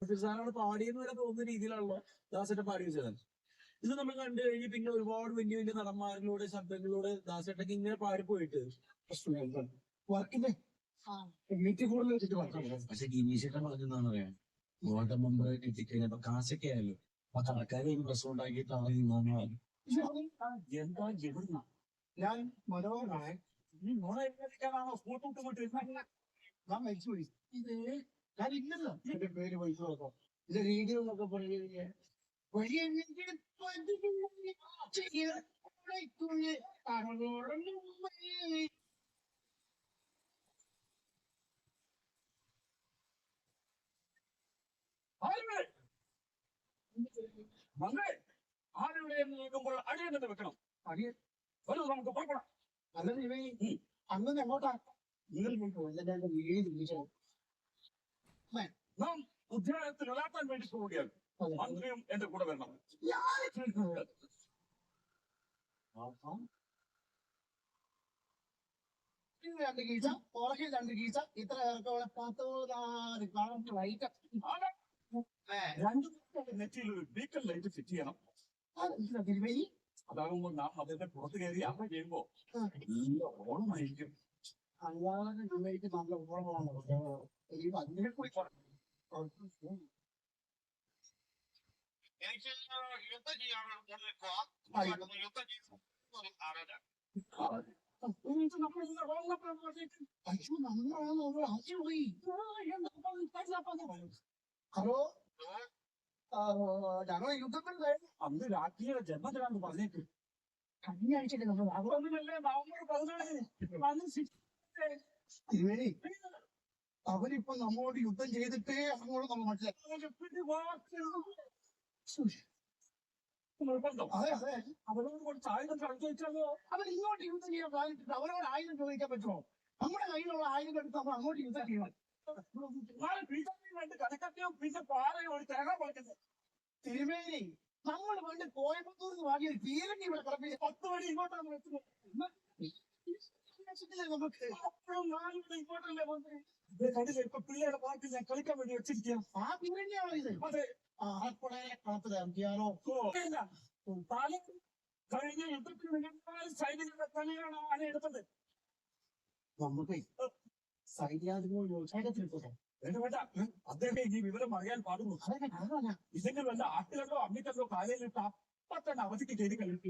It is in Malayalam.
സാറാണ് പാടിയെന്ന് വരെ തോന്നുന്ന രീതിയിലുള്ള ദാസേട്ടൻ പാടി വെച്ചത്. ഇത് നമ്മൾ കണ്ടു കഴിഞ്ഞ് പിന്നെ ഒരുപാട് വലിയ വലിയ നടന്മാരിലൂടെ ശബ്ദങ്ങളിലൂടെ ദാസേട്ടക്ക് ഇങ്ങനെ പാടിപ്പോയിട്ട് വർക്കിന്റെ കൂടുതൽ വെച്ചിട്ട് വർക്കാണ്. പക്ഷെ ഗിനീഷേട്ടൻ പറഞ്ഞെന്താണ് പറയാൻ ഗോൾഡൻ മെമ്പർ കിട്ടിക്കഴിഞ്ഞപ്പോ കാശൊക്കെ ആയല്ലോ അപ്പൊ കടക്കാരെ പ്രശ്നം ഉണ്ടാക്കിയിട്ടാണ് എന്താ എവിടുന്ന ഞാൻ മനോഹരനാണ്. ഞാൻ മരിച്ചുപോയി. ഇത് ഞാൻ ഇല്ലല്ലോ എന്റെ പേര് പൈസ നോക്കാം. ഇത് റേഡിയോ എന്നൊക്കെ പറയുക ആരുടെ നോക്കുമ്പോൾ അടിയെന്നിട്ട് വെക്കണം. അടിയ ഒരു നമുക്ക് പുറപ്പെടാം. അല്ല അന്ന് എങ്ങോട്ടാ നാം ഉദ്യാനത്തിൽ ഇളാക്കാൻ വേണ്ടി പോവുകയാണ്. മന്ത്രിയും എന്റെ കൂടെ വരണം. രണ്ട് കീച്ച പുറകിൽ രണ്ട് കീച്ച ഇത്ര ഇറക്കമുള്ള 14 ലൈറ്റ് രണ്ടു നെറ്റിയിൽ ഒരു ബീക്കൺ ലൈറ്റ് ഫിറ്റ് ചെയ്യണം. തിരുമേനി അതാകുമ്പോൾ നാം അതിന്റെ പുറത്ത് കയറി യാത്ര ചെയ്യുമ്പോ നല്ല ഓണമായിരിക്കും. അല്ലാതെ തിരുമേനിക്ക് നല്ല ഓർമ്മമാണ്. ഈ അതിനെ കൂടി എനിക്ക് യുദ്ധം ചെയ്യാനുള്ള ഹലോ ഞങ്ങളെ യുദ്ധത്തിൽ അന്ന് രാത്രിയുടെ ജന്മദിനാന്ന് പറഞ്ഞേക്ക്. കഴിഞ്ഞ ആഴ്ചയിലെ നമ്മൾ അതൊന്നിനല്ലേ നവംബർ 17 തിരുമേനി അവരിപ്പോ നമ്മോട് യുദ്ധം ചെയ്തിട്ടേ അങ്ങോട്ട് നമ്മൾ അതെ അതെ അവരോട് കുറച്ച് ആയുധം കളഞ്ഞു വെച്ചാലോ. അവർ ഇങ്ങോട്ട് യുദ്ധം ചെയ്യാൻ പ്ലാനിട്ടിട്ട് അവരോട് ആയുധം ചോദിക്കാൻ പറ്റുമോ? നമ്മുടെ കയ്യിലുള്ള ആയുധം എടുത്ത് നമ്മൾ അങ്ങോട്ട് യുദ്ധം ചെയ്യണം. രണ്ട് കണക്കത്തെയോ പിന്നെ പാറയോ ഒരു തേങ്ങ പോയിട്ടുണ്ട്. തിരുമേനി നമ്മൾ പണ്ട് കോയമ്പത്തൂർ വാങ്ങിയ തീരണ്ടി ഇവിടെ കളപ്പിച്ച് 10 മണി ഇങ്ങോട്ടാണ് വെച്ചത്. നമുക്ക് അപ്പോഴും ഞാനിവിടെ ഇങ്ങോട്ടല്ലേ മന്ത്രി. കണ്ടില്ല ഇപ്പൊ പിള്ളേരുടെ പാർട്ടി ഞാൻ കളിക്കാൻ വേണ്ടി വെച്ചിരിക്കുക. ആ തീരണ്ടിയാണോ ഇത്? അതെ ആർപ്പടയെ കളത്തിൽ ഇറക്കിയാലോ? കഴിഞ്ഞ യുദ്ധത്തിൽ സൈനികരുടെ തലയാണ് ആന എടുത്തത്. നമുക്ക് സൈന്യാധിപോ യോജനത്തിൽ പോകാം. വേണ്ട അദ്ദേഹം ഈ വിവരം അറിയാൻ പാടുന്നു. അതൊക്കെ കാണാനാ ഇതെങ്കിലും വല്ല ആട്ടുകല്ലോ അമ്മിക്കല്ലോ കാലയിലിട്ട് അപ്പത്തന്നെ അവധിക്ക് ചെയ്ത് കളിക്കും.